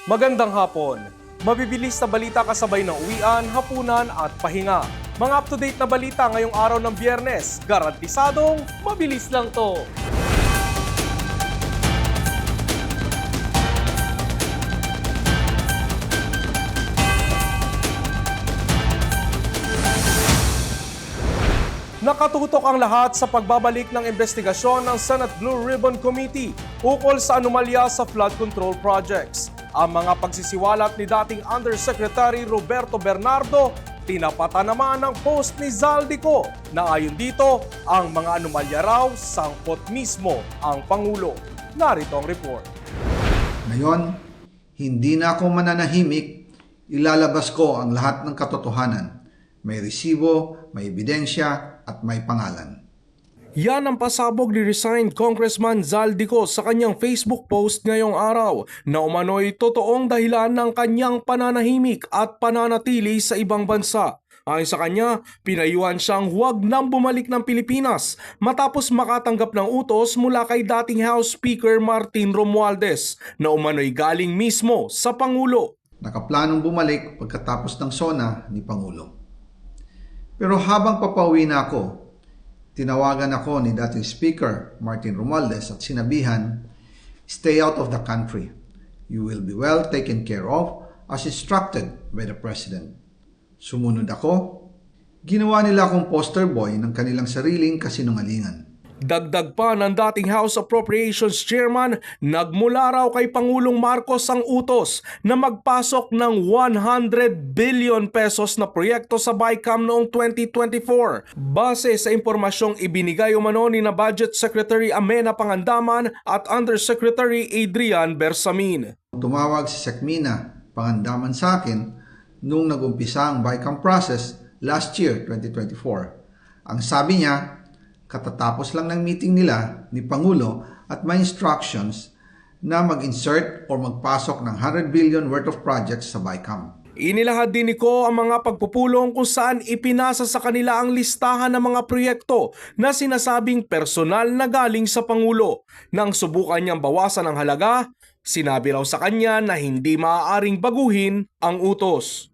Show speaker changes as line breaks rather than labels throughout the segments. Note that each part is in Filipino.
Magandang hapon. Mabibilis na balita kasabay ng uwian, hapunan at pahinga. Mga up-to-date na balita ngayong araw ng Biyernes. Garantisadong mabilis lang to. Nakatutok ang lahat sa pagbabalik ng investigasyon ng Senate Blue Ribbon Committee ukol sa anomalya sa flood control projects. Ang mga pagsisiwalat ni dating Undersecretary Roberto Bernardo, tinapatan naman ng post ni Zaldico na ayon dito, ang mga anomalya raw sangkot mismo ang Pangulo. Narito ang report.
Ngayon, hindi na ako mananahimik, ilalabas ko ang lahat ng katotohanan. May resibo, may ebidensya, at may pangalan.
Yan ang pasabog ni resigned Congressman Zaldico sa kanyang Facebook post ngayong araw na umano'y totoong dahilan ng kanyang pananahimik at pananatili sa ibang bansa. Ayon sa kanya, pinayuhan siyang huwag nang bumalik ng Pilipinas matapos makatanggap ng utos mula kay dating House Speaker Martin Romualdez na umano'y galing mismo sa Pangulo.
Nakaplanong bumalik pagkatapos ng SONA ni Pangulo. Pero habang papauwi na ako, tinawagan ako ni dating Speaker Martin Romualdez at sinabihan, "Stay out of the country. You will be well taken care of as instructed by the President." Sumunod ako. Ginawa nila akong poster boy ng kanilang sariling kasinungalingan.
Dagdag pa ng dating House Appropriations Chairman, nagmula raw kay Pangulong Marcos ang utos na magpasok ng 100 billion pesos na proyekto sa BICAM noong 2024. Base sa impormasyong ibinigay umano ni na Budget Secretary Amena Pangandaman at Undersecretary Adrian Bersamin.
Tumawag si Secmina Pangandaman sa akin nung nag-umpisa ang BICAM process last year, 2024. Ang sabi niya, katatapos lang ng meeting nila ni Pangulo at may instructions na mag-insert o magpasok ng 100 billion worth of projects sa BICAM.
Inilahad din ni Ko ang mga pagpupulong kung saan ipinasa sa kanila ang listahan ng mga proyekto na sinasabing personal na galing sa Pangulo. Nang subukan niyang bawasan ang halaga, sinabi raw sa kanya na hindi maaaring baguhin ang utos.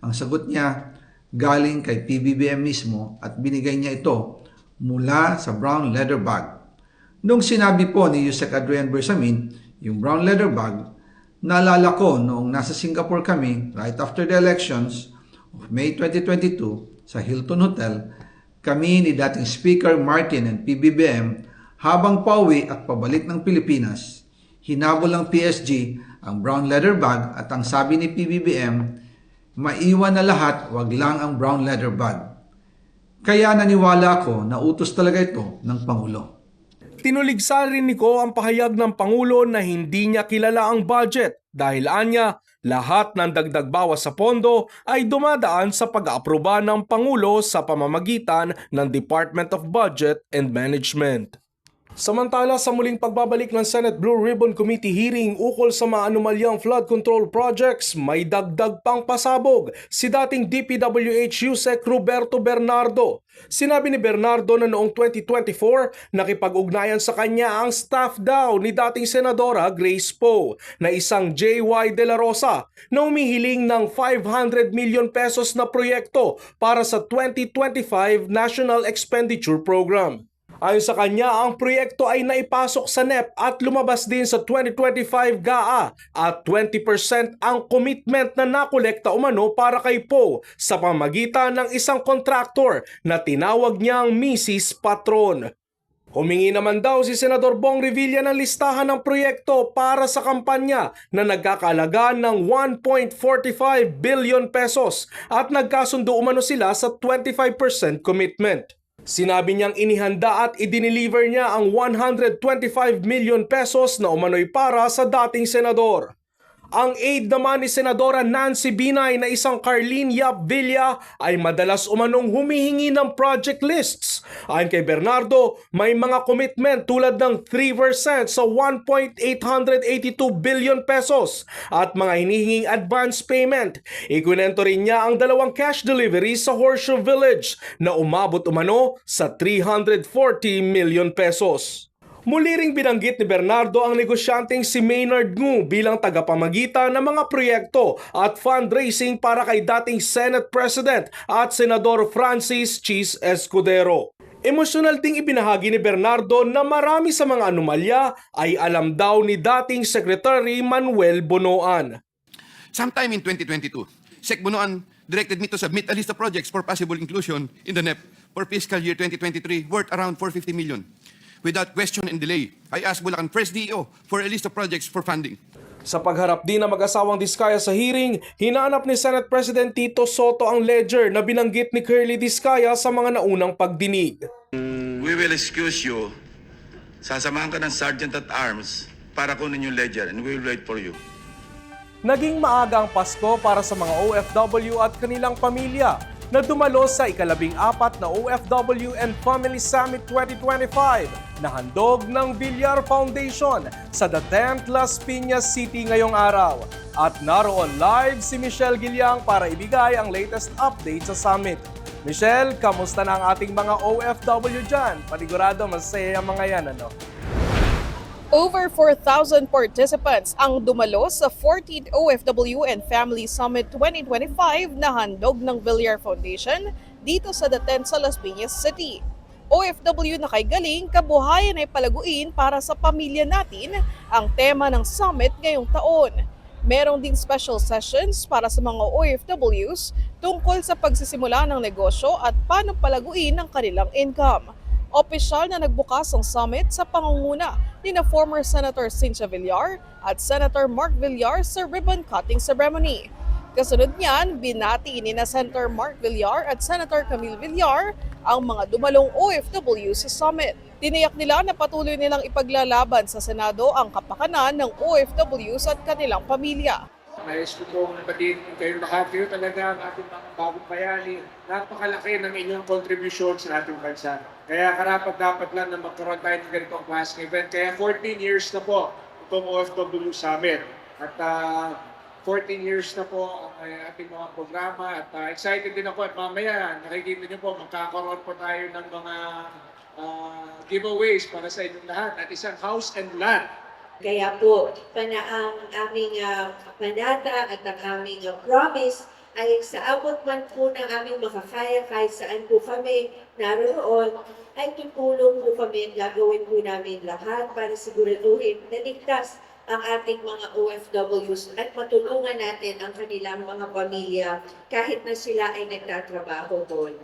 Ang sagot niya, galing kay PBBM mismo at binigay niya ito mula sa brown leather bag. Nung sinabi po ni Yusek Adrian Bersamin, yung brown leather bag, naalala ko noong nasa Singapore kami right after the elections of May 2022 sa Hilton Hotel, kami ni dating Speaker Martin and PBBM habang pauwi at pabalik ng Pilipinas. Hinabol ng PSG ang brown leather bag at ang sabi ni PBBM, maiwan na lahat, wag lang ang brown leather bag. Kaya naniwala ako na utos talaga ito ng Pangulo.
Tinuligsa rin ni Ko ang pahayag ng Pangulo na hindi niya kilala ang budget dahil anya lahat ng dagdag bawas sa pondo ay dumadaan sa pag-aaproba ng Pangulo sa pamamagitan ng Department of Budget and Management. Samantala sa muling pagbabalik ng Senate Blue Ribbon Committee hearing ukol sa mga anomalyang flood control projects, may dagdag pang pasabog si dating DPWH Yusek Roberto Bernardo. Sinabi ni Bernardo na noong 2024, nakipag-ugnayan sa kanya ang staff daw ni dating Senadora Grace Poe na isang J.Y. De La Rosa na umihiling ng 500 million pesos na proyekto para sa 2025 National Expenditure Program. Ayon sa kanya, ang proyekto ay naipasok sa NEP at lumabas din sa 2025 GAA at 20% ang commitment na nakolekta umano para kay Poe sa pamamagitan ng isang kontraktor na tinawag niyang Mrs. Patron. Humingi naman daw si Senador Bong Revilla ng listahan ng proyekto para sa kampanya na nagkakalaga ng 1.45 billion pesos at nagkasundo umano sila sa 25% commitment. Sinabi niyang inihanda at idineliver niya ang 125 million pesos na umano'y para sa dating senador. Ang aide naman ni Senadora Nancy Binay na isang Carlene Yap Villa ay madalas umanong humihingi ng project lists. Ayon kay Bernardo, may mga commitment tulad ng 3% sa 1.882 billion pesos at mga hinihinging advance payment. Ikunento rin niya ang dalawang cash delivery sa Horseshoe Village na umabot umano sa 340 million pesos. Muli ring binanggit ni Bernardo ang negosyanteng si Maynard Ngu bilang tagapamagitan ng mga proyekto at fundraising para kay dating Senate President at Senador Francis Chis Escudero. Emosyonal ding ibinahagi ni Bernardo na marami sa mga anomalya ay alam daw ni dating Secretary Manuel Bonoan.
Sometime in 2022, Sec Bonoan directed me to submit a list of projects for possible inclusion in the NEP for fiscal year 2023 worth around 450 million. Without question and delay, I asked Bulacan First DO for a list of projects for funding.
Sa pagharap din ng mag-asawang Diskaya sa hearing, hinanap ni Senate President Tito Soto ang ledger na binanggit ni Curly Diskaya sa mga naunang pagdinig.
We will excuse you. Sasamahan ka ng Sergeant at Arms para kunin yung ledger and we will wait for you.
Naging maaga ang Pasko para sa mga OFW at kanilang pamilya na dumalo sa ika-14 na OFW and Family Summit 2025 na handog ng Villar Foundation sa The 10th Las Piñas City ngayong araw. At naroon live si Michelle Giliang para ibigay ang latest update sa summit. Michelle, kamusta na ang ating mga OFW dyan? Panigurado masaya ang mga yan, ano?
Over 4,000 participants ang dumalo sa 14th OFW and Family Summit 2025 na handog ng Villar Foundation dito sa The 10 sa Las Piñas City. OFW na kay galing, kabuhayan ay palaguin para sa pamilya natin ang tema ng summit ngayong taon. Merong ding special sessions para sa mga OFWs tungkol sa pagsisimula ng negosyo at paano palaguin ang kanilang income. Opisyal na nagbukas ang summit sa pangunguna ni na former Senator Cynthia Villar at Senator Mark Villar sa ribbon cutting ceremony. Kasunod niyan, binati ni na Senator Mark Villar at Senator Camille Villar ang mga dumalong OFW sa summit. Tiniyak nila na patuloy nilang ipaglalaban sa Senado ang kapakanan ng OFWs at kanilang pamilya.
Nais ko pong batiin kayo lahat. Kayo talaga ang ating mga bagong bayani. Napakalaki ng inyong kontribusyon sa ating bansa. Kaya karapat-dapat lang na magkaroon tayo ng ganitong klaseng event. Kaya 14 years na po itong OFW Summit. At 14 years na po ang ating mga programa. At excited din ako at mamaya nakikita niyo po magkakaroon po tayo ng mga giveaways para sa inyong lahat at isang house and land.
Kaya po, ang aming manata at ang aming promise ay sa abot man po ng aming makakaya kahit saan po kami naroon, ay tutulong po kami, gagawin po namin lahat para siguraduhin na ligtas ang ating mga OFWs at matulungan natin ang kanilang mga pamilya kahit na sila ay nagtatrabaho doon.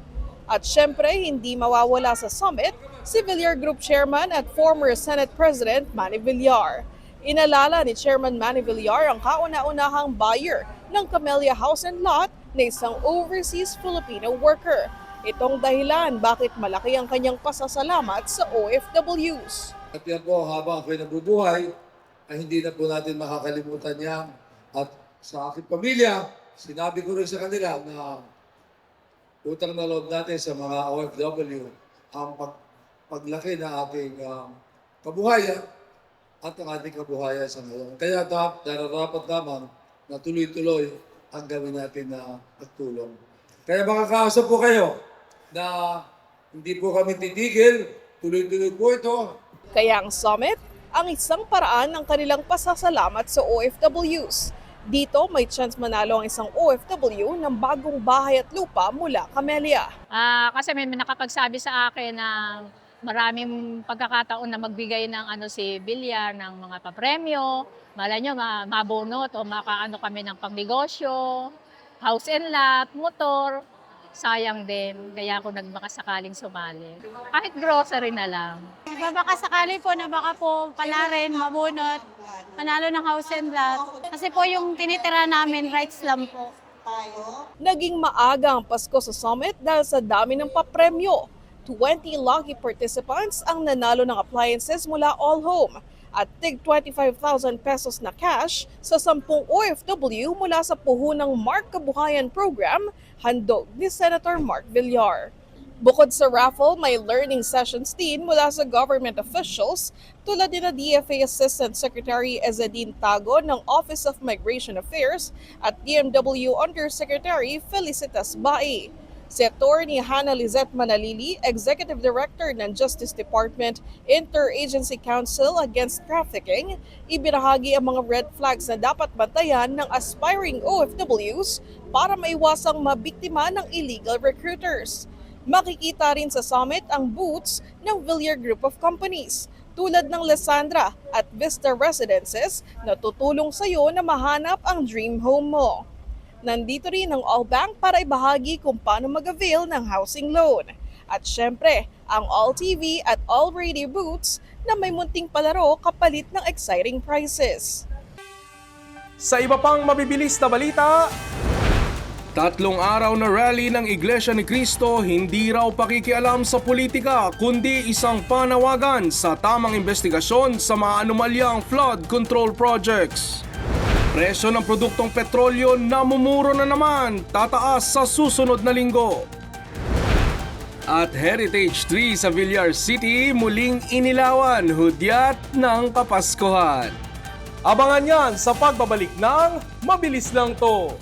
At syempre, hindi mawawala sa summit si Villar Group Chairman at former Senate President Manny Villar. Inalala ni Chairman Manny Villar ang kauna-unahang buyer ng Camellia House and Lot na isang overseas Filipino worker. Itong dahilan bakit malaki ang kanyang pasasalamat sa OFWs.
At yan po, habang ako'y nabubuhay, ay hindi na po natin makakalimutan yan. At sa aking pamilya, sinabi ko rin sa kanila na utang na loob natin sa mga OFW ang paglaki ng ating kabuhayan at ang ating kabuhayan sa ngayon. Kaya dapat naman na tuloy-tuloy ang gawin natin na pagtulong. Kaya makakaasa po kayo na hindi po kami titigil, tuloy-tuloy po ito.
Kaya ang summit, ang isang paraan ng kanilang pasasalamat sa OFWs. Dito, may chance manalo ang isang OFW ng bagong bahay at lupa mula Camellia.
Kasi may nakapagsabi sa akin na maraming pagkakataon na magbigay ng si Villar ng mga papremyo. Malay nyo, mabunot o makaano kami ng pangnegosyo, house and lot, motor. Sayang din, kaya ako nagmakasakaling sumali. Kahit grocery na lang.
Baka sakali po na baka po palarin, mabunot, manalo ng house and lot. Kasi po yung tinitira namin, rights lang po.
Naging maaga ang Pasko sa summit dahil sa dami ng papremyo. 20 lucky participants ang nanalo ng appliances mula All Home at tig 25,000 pesos na cash sa 10 OFW mula sa puhunang Mark Kabuhayan Program, handog ni Senator Mark Villar. Bukod sa raffle, may learning sessions din mula sa government officials tulad ni DFA Assistant Secretary Ezedin Tago ng Office of Migration Affairs at DMW Undersecretary Felicitas Bae. Si Attorney Hannah Lizette Manalili, Executive Director ng Justice Department Interagency Council Against Trafficking, ibinahagi ang mga red flags na dapat bantayan ng aspiring OFWs para maiwasang mabiktima ng illegal recruiters. Makikita rin sa summit ang booths ng Villar Group of Companies tulad ng Lysandra at Vista Residences na tutulong sa iyo na mahanap ang dream home mo. Nandito rin ang All Bank para ibahagi kung paano mag-avail ng housing loan. At syempre, ang All TV at All Radio booths na may munting palaro kapalit ng exciting prizes.
Sa iba pang mabibilis na balita, 3 araw na rally ng Iglesia ni Cristo hindi raw pakikialam sa politika kundi isang panawagan sa tamang investigasyon sa mga anomalyang flood control projects. Presyo ng produktong petrolyo namumuro na naman, tataas sa susunod na linggo. At Heritage Tree sa Villar City muling inilawan, hudyat ng Kapaskuhan. Abangan yan sa pagbabalik ng Mabilis Lang To.